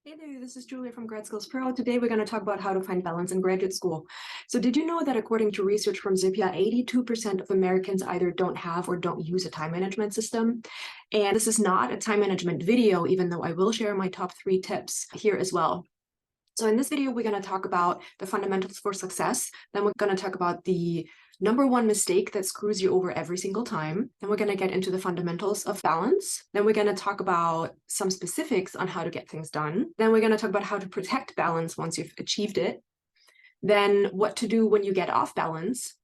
Hey there, this is Julia from Grad Skills Pro. Today we're going to talk about how to find balance in graduate school. So did you know that according to research from Zippia, 82% of Americans either don't have or don't use a time management system? And this is not a time management video, even though I will share my top 3 tips here as well. So in this video, we're going to talk about the fundamentals for success. Then we're going to talk about the number 1 mistake that screws you over every single time. Then we're going to get into the fundamentals of balance. Then we're going to talk about some specifics on how to get things done. Then we're going to talk about how to protect balance once you've achieved it. Then what to do when you get off balance.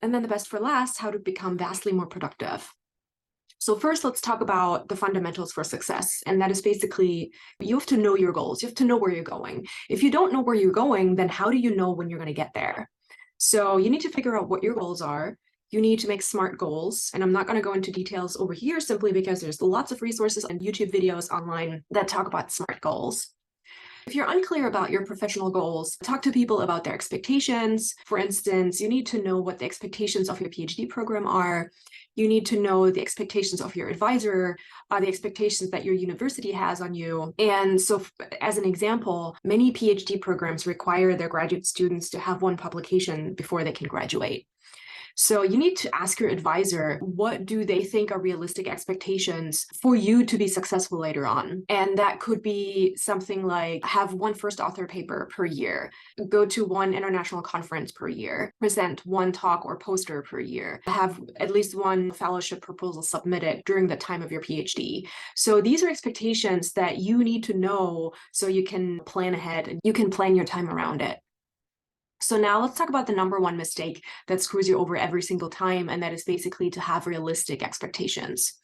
And then the best for last, how to become vastly more productive. So first, let's talk about the fundamentals for success. And that is basically, you have to know your goals. You have to know where you're going. If you don't know where you're going, then how do you know when you're going to get there? So you need to figure out what your goals are. You need to make SMART goals. And I'm not going to go into details over here simply because there's lots of resources and YouTube videos online that talk about SMART goals. If you're unclear about your professional goals, talk to people about their expectations. For instance, you need to know what the expectations of your PhD program are. You need to know the expectations of your advisor, the expectations that your university has on you. And so as an example, many PhD programs require their graduate students to have 1 publication before they can graduate. So you need to ask your advisor, what do they think are realistic expectations for you to be successful later on? And that could be something like have 1 first author paper per year, go to 1 international conference per year, present 1 talk or poster per year, have at least 1 fellowship proposal submitted during the time of your PhD. So these are expectations that you need to know so you can plan ahead and you can plan your time around it. So now let's talk about the number 1 mistake that screws you over every single time, and that is basically to have realistic expectations.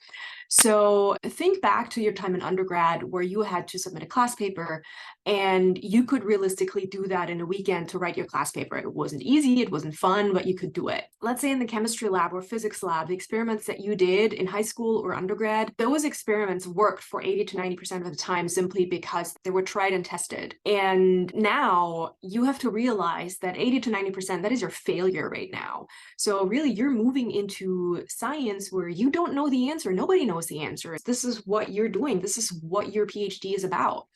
So think back to your time in undergrad where you had to submit a class paper and you could realistically do that in a weekend to write your class paper. It wasn't easy, it wasn't fun, but you could do it. Let's say in the chemistry lab or physics lab, the experiments that you did in high school or undergrad, those experiments worked for 80 to 90% of the time simply because they were tried and tested. And now you have to realize that 80 to 90%, that is your failure rate now. So really you're moving into science where you don't know the answer. Nobody knows the answer. This is what you're doing. This is what your PhD is about.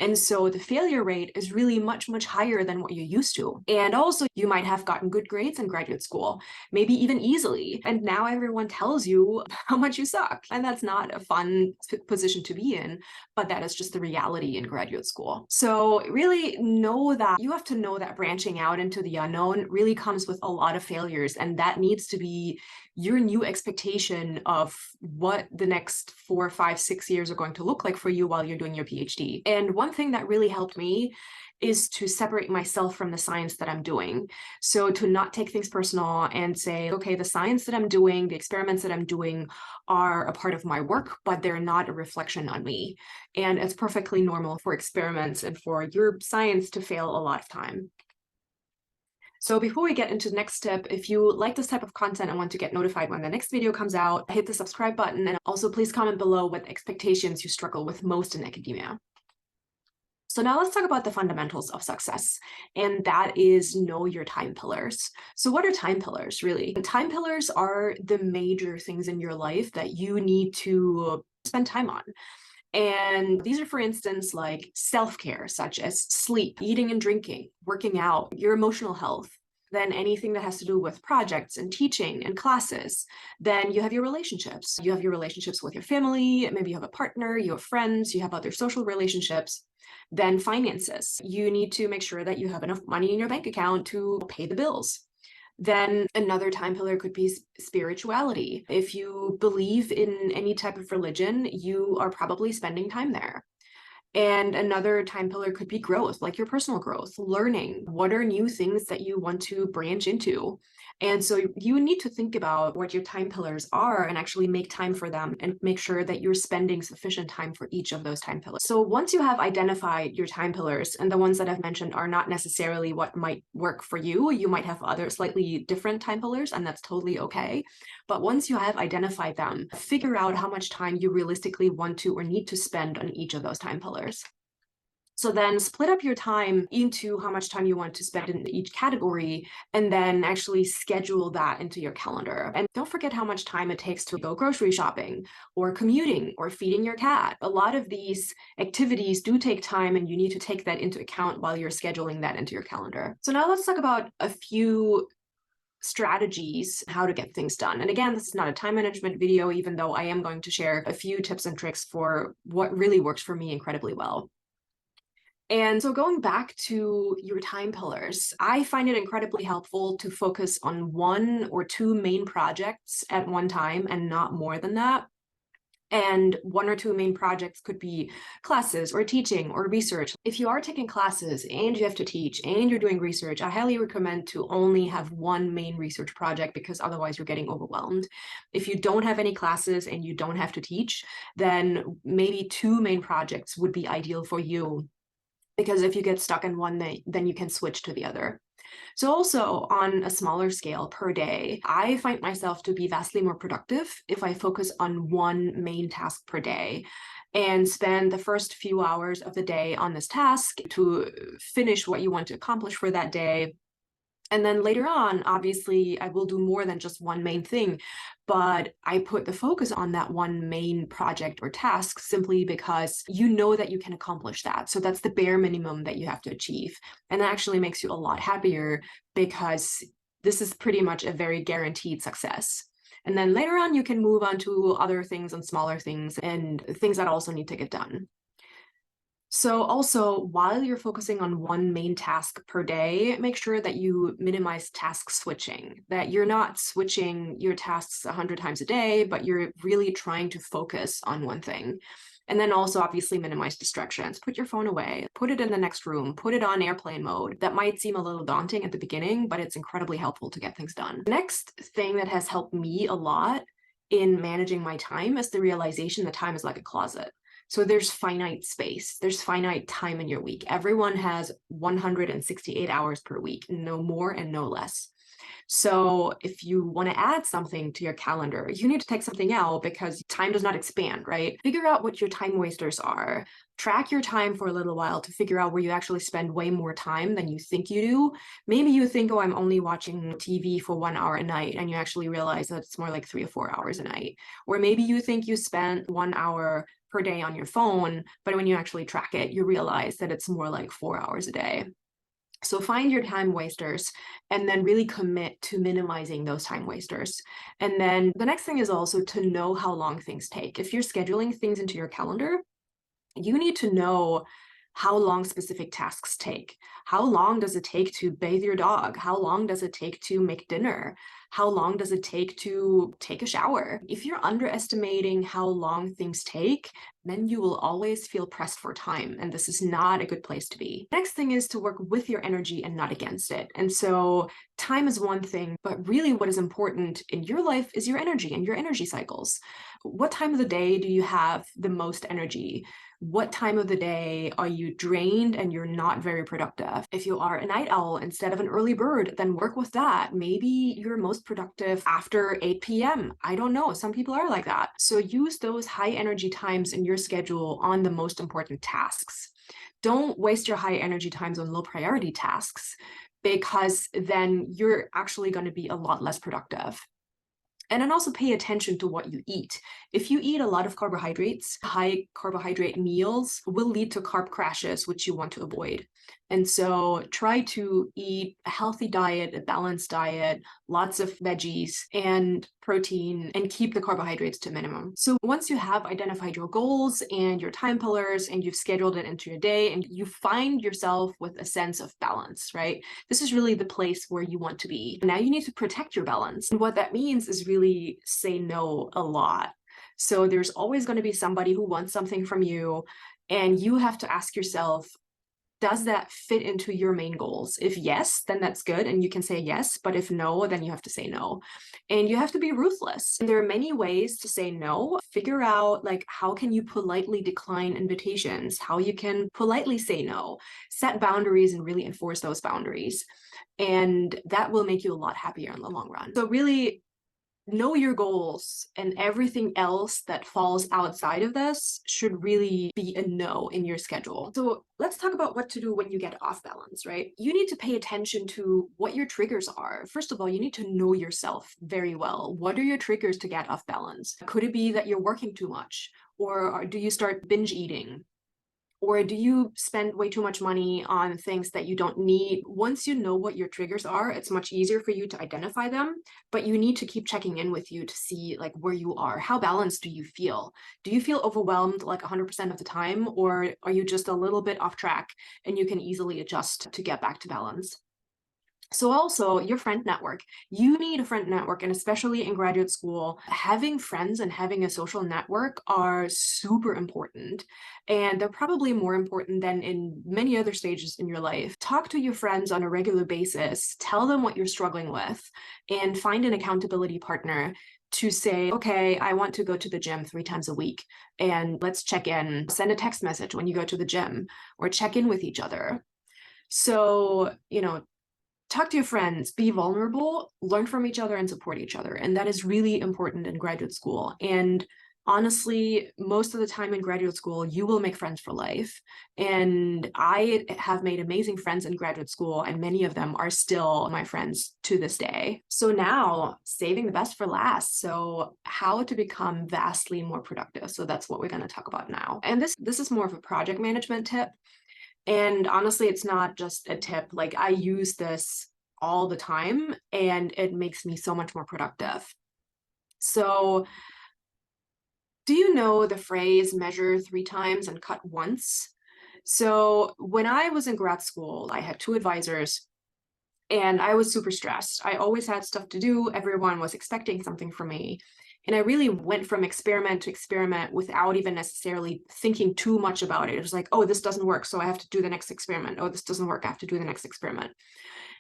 And so the failure rate is really much, much higher than what you're used to. And also you might have gotten good grades in graduate school, maybe even easily. And now everyone tells you how much you suck. And that's not a fun position to be in, but that is just the reality in graduate school. So really know that you have to know that branching out into the unknown really comes with a lot of failures. And that needs to be your new expectation of what the next 4, 5, 6 years are going to look like for you while you're doing your PhD. And one thing that really helped me is to separate myself from the science that I'm doing. So to not take things personal and say, okay, the science that I'm doing, the experiments that I'm doing are a part of my work, but they're not a reflection on me. And it's perfectly normal for experiments and for your science to fail a lot of time. So before we get into the next step, if you like this type of content and want to get notified when the next video comes out, hit the subscribe button, and also please comment below what expectations you struggle with most in academia. So now let's talk about the fundamentals of success, and that is know your time pillars. So what are time pillars, really? Time pillars are the major things in your life that you need to spend time on. And these are, for instance, like self-care, such as sleep, eating and drinking, working out, your emotional health, then anything that has to do with projects and teaching and classes. Then you have your relationships. You have your relationships with your family, maybe you have a partner, you have friends, you have other social relationships. Then finances. You need to make sure that you have enough money in your bank account to pay the bills. Then another time pillar could be spirituality. If you believe in any type of religion, you are probably spending time there. And another time pillar could be growth, like your personal growth, learning. What are new things that you want to branch into? And so you need to think about what your time pillars are and actually make time for them and make sure that you're spending sufficient time for each of those time pillars. So once you have identified your time pillars, and the ones that I've mentioned are not necessarily what might work for you, you might have other slightly different time pillars, and that's totally okay. But once you have identified them, figure out how much time you realistically want to or need to spend on each of those time pillars. So then split up your time into how much time you want to spend in each category, and then actually schedule that into your calendar. And don't forget how much time it takes to go grocery shopping or commuting or feeding your cat. A lot of these activities do take time, and you need to take that into account while you're scheduling that into your calendar. So now let's talk about a few strategies how to get things done. And again, this is not a time management video, even though I am going to share a few tips and tricks for what really works for me incredibly well. And so going back to your time pillars, I find it incredibly helpful to focus on one or two main projects at one time and not more than that. And one or two main projects could be classes or teaching or research. If you are taking classes and you have to teach and you're doing research, I highly recommend to only have one main research project, because otherwise you're getting overwhelmed. If you don't have any classes and you don't have to teach, then maybe two main projects would be ideal for you, because if you get stuck in one, then you can switch to the other. So also on a smaller scale per day, I find myself to be vastly more productive if I focus on one main task per day and spend the first few hours of the day on this task to finish what you want to accomplish for that day. And then later on, obviously, I will do more than just one main thing, but I put the focus on that one main project or task simply because you know that you can accomplish that. So that's the bare minimum that you have to achieve. And that actually makes you a lot happier, because this is pretty much a very guaranteed success. And then later on, you can move on to other things and smaller things and things that also need to get done. So also, while you're focusing on one main task per day, make sure that you minimize task switching, that you're not switching your tasks 100 times a day, but you're really trying to focus on one thing. And then also obviously minimize distractions. Put your phone away, put it in the next room, put it on airplane mode. That might seem a little daunting at the beginning, but it's incredibly helpful to get things done. The next thing that has helped me a lot in managing my time is the realization that time is like a closet. So there's finite space, there's finite time in your week. Everyone has 168 hours per week, no more and no less. So if you want to add something to your calendar, you need to take something out, because time does not expand, right? Figure out what your time wasters are. Track your time for a little while to figure out where you actually spend way more time than you think you do. Maybe you think, oh, I'm only watching TV for 1 hour a night, and you actually realize that it's more like 3 or 4 hours a night. Or maybe you think you spent 1 hour per day on your phone, but when you actually track it, you realize that it's more like 4 hours a day. So find your time wasters and then really commit to minimizing those time wasters. And then the next thing is also to know how long things take. If you're scheduling things into your calendar, you need to know how long specific tasks take. How long does it take to bathe your dog? How long does it take to make dinner? How long does it take to take a shower? If you're underestimating how long things take, then you will always feel pressed for time, and this is not a good place to be. Next thing is to work with your energy and not against it. And so time is one thing, but really what is important in your life is your energy and your energy cycles. What time of the day do you have the most energy? What time of the day are you drained and you're not very productive? If you are a night owl instead of an early bird, then work with that. Maybe you're most productive after 8 p.m. I don't know. Some people are like that. So use those high energy times in your schedule on the most important tasks. Don't waste your high energy times on low priority tasks, because then you're actually going to be a lot less productive. And then also pay attention to what you eat. If you eat a lot of carbohydrates, high carbohydrate meals will lead to carb crashes, which you want to avoid. And so try to eat a healthy diet, a balanced diet, lots of veggies and protein, and keep the carbohydrates to a minimum. So once you have identified your goals and your time pillars and you've scheduled it into your day and you find yourself with a sense of balance, right? This is really the place where you want to be. Now you need to protect your balance. And what that means is really say no a lot. So there's always going to be somebody who wants something from you, and you have to ask yourself, does that fit into your main goals? If yes, then that's good, and you can say yes. But if no, then you have to say no. And you have to be ruthless. And there are many ways to say no. Figure out, like, how can you politely decline invitations, how you can politely say no, set boundaries and really enforce those boundaries. And that will make you a lot happier in the long run. So really, know your goals, and everything else that falls outside of this should really be a no in your schedule. So let's talk about what to do when you get off balance, right? You need to pay attention to what your triggers are. First of all, you need to know yourself very well. What are your triggers to get off balance? Could it be that you're working too much? Or do you start binge eating? Or do you spend way too much money on things that you don't need? Once you know what your triggers are, it's much easier for you to identify them, but you need to keep checking in with you to see like where you are. How balanced do you feel? Do you feel overwhelmed like 100% of the time, or are you just a little bit off track and you can easily adjust to get back to balance? So also your friend network. You need a friend network, and especially in graduate school, having friends and having a social network are super important. And they're probably more important than in many other stages in your life. Talk to your friends on a regular basis, tell them what you're struggling with, and find an accountability partner to say, okay, I want to go to the gym 3 times a week, and let's check in. Send a text message when you go to the gym, or check in with each other. So, talk to your friends, be vulnerable, learn from each other, and support each other. And that is really important in graduate school. And honestly, most of the time in graduate school, you will make friends for life. And I have made amazing friends in graduate school, and many of them are still my friends to this day. So now, saving the best for last. So how to become vastly more productive. So that's what we're going to talk about now. And this is more of a project management tip. And honestly, it's not just a tip. Like, I use this all the time, and it makes me so much more productive. So do you know the phrase measure 3 times and cut once? So when I was in grad school, I had 2 advisors, and I was super stressed. I always had stuff to do. Everyone was expecting something from me. And I really went from experiment to experiment without even necessarily thinking too much about it. It was like, oh, this doesn't work, so I have to do the next experiment. Oh, this doesn't work, I have to do the next experiment.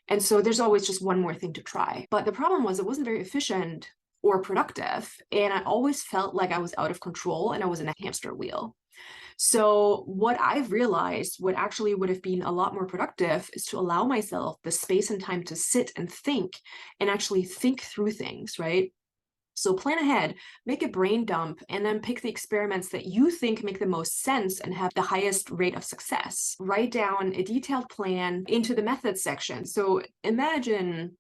And so there's always just one more thing to try. But the problem was it wasn't very efficient or productive. And I always felt like I was out of control and I was in a hamster wheel. So what I've realized, what actually would have been a lot more productive, is to allow myself the space and time to sit and think, and actually think through things, right? So plan ahead, make a brain dump, and then pick the experiments that you think make the most sense and have the highest rate of success. Write down a detailed plan into the methods section. So imagine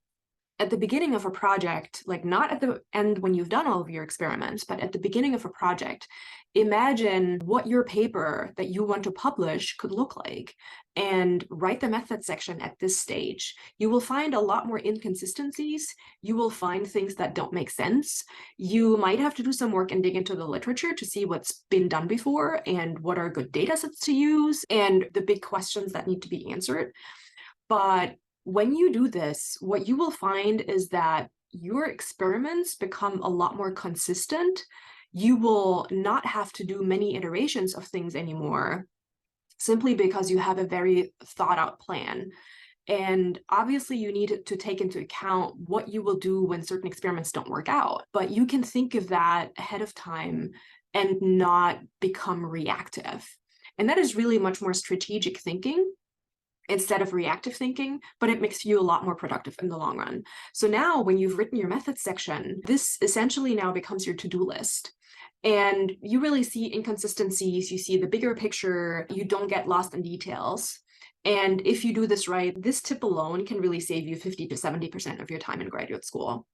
at the beginning of a project, like not at the end when you've done all of your experiments, but at the beginning of a project, imagine what your paper that you want to publish could look like, and write the method section at this stage. You will find a lot more inconsistencies. You will find things that don't make sense. You might have to do some work and dig into the literature to see what's been done before and what are good data sets to use and the big questions that need to be answered. But when you do this, what you will find is that your experiments become a lot more consistent. You will not have to do many iterations of things anymore, simply because you have a very thought out plan. And obviously you need to take into account what you will do when certain experiments don't work out, but you can think of that ahead of time and not become reactive. And that is really much more strategic thinking instead of reactive thinking, but it makes you a lot more productive in the long run. So now when you've written your methods section, this essentially now becomes your to-do list. And you really see inconsistencies, you see the bigger picture, you don't get lost in details. And if you do this right, this tip alone can really save you 50 to 70% of your time in graduate school.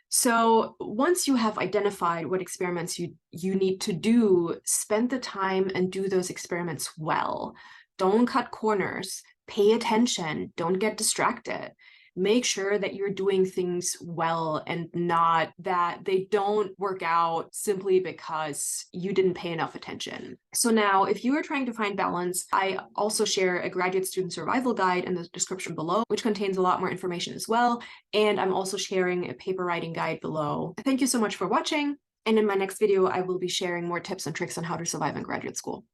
So once you have identified what experiments you need to do, spend the time and do those experiments well. Don't cut corners, pay attention, don't get distracted. Make sure that you're doing things well and not that they don't work out simply because you didn't pay enough attention. So now, if you are trying to find balance, I also share a graduate student survival guide in the description below, which contains a lot more information as well. And I'm also sharing a paper writing guide below. Thank you so much for watching. And in my next video, I will be sharing more tips and tricks on how to survive in graduate school.